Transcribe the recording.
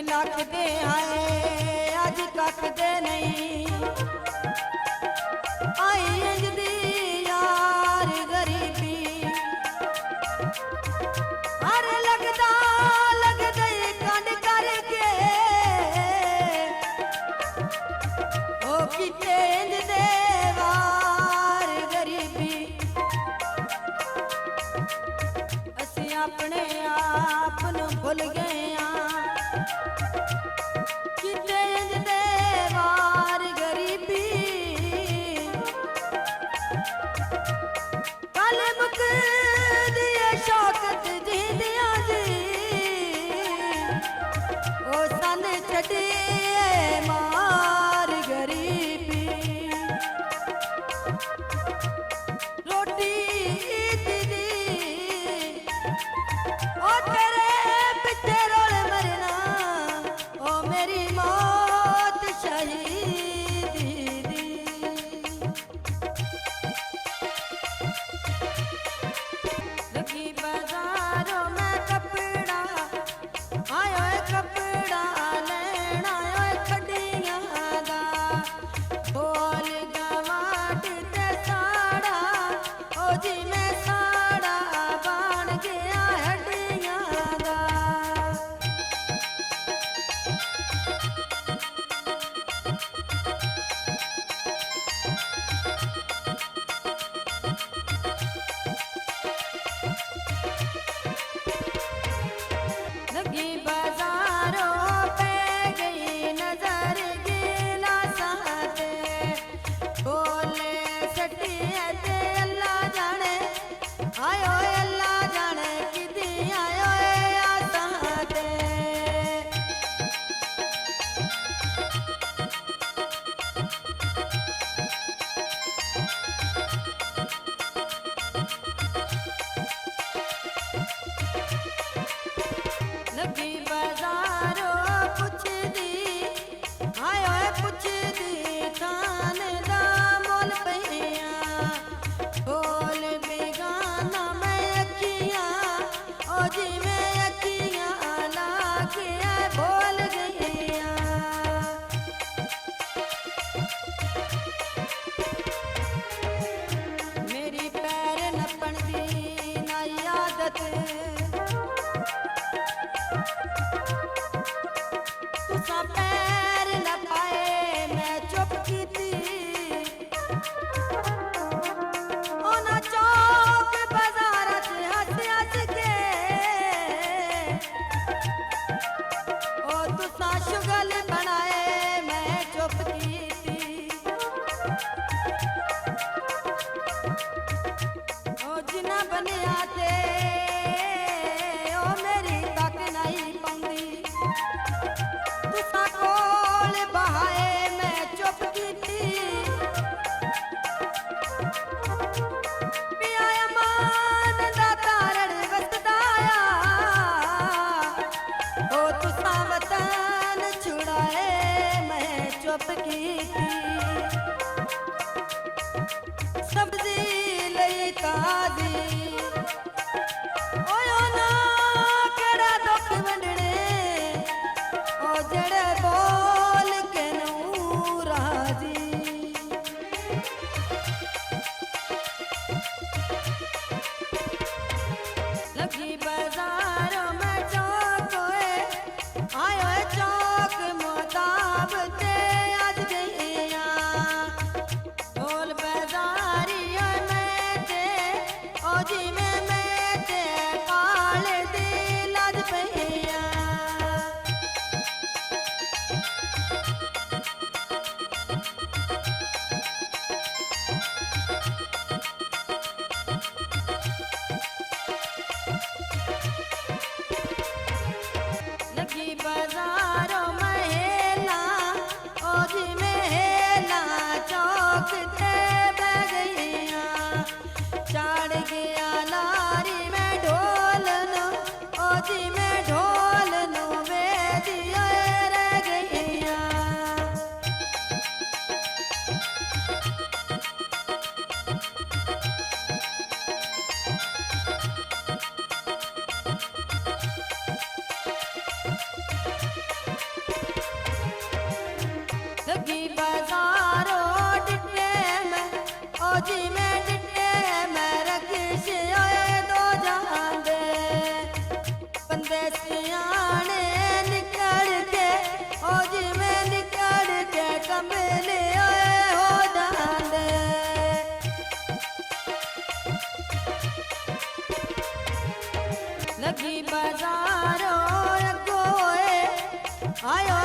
लख दे आए अज कख दे नहीं आई इंज दी यार गरीबी अरे लगदा लगदा कंड करके ओ किते इंज दे वार गरीबी असी अपने आप नू भुल गए किते इंज दे वार गरीबी कल मुक दिए शौकत जींदियां जी ओ सन छड़िए मार गरीबी रोटी दीदी ओ तेरे पिछे रोल मरना ओ मेरी मौत शहीदी दी लगी बाजारों में कपड़ा आयो कपड़ा लेना आयो खड़ियां दा बोल गवाट ते साड़ा ओ जी मैं साड़ा बन गया हड्डियां दा लगी बाजारों पे गई नजर गिलासां ते बोले सटिया ते अल्लाह जाने आयो अल्लाह जाने किदी आयो आसां ते लगी बाजारों पुछदी आयो पुछदी थान दा मोल पईया बोल बेगाना मैं अखियां ओ जी मैं अखियां लाके बोल गईया मेरी पैर नपण दी ना आदत तुसा पैर न पाए मैं चुप कीती ओ ना चौक बाजार च हंस हंस के ओ तुसा शुगल बनाए मैं चुप कीती ओ जिना बनिया ते ओ मेरी तक नहीं पाउंदी तुसा कोल बहाए मैं चुप कीती पिया अमान दा तारण वसदाया ओ तुसा वतन छुड़ाए मैं चुप कीती सब्जी लई ताजी ओयो ना केड़ा दुख वंडने ओ जड़े बोल के नू राजी लगी बाजारों में चौक होए आयो चौक मोताब ते आज गईया ढोल बाजारी मैं ते ओ जी मैं ते काल दी लज पईया लगी बाजारों में हेला ओ जी में हेला चौक ते बह गईया चढ़ गया लारी में ढोल नो ओ जी में ढोल नो वे दिया रह गईया लगी बाजारो डिटे में ओ जी में डिटे में रखिश ओए दो जान दे बंदे सियाने निकल के ओ जी में निकल के कमले ओए हो जान दे लगी बाजारो गोए आयो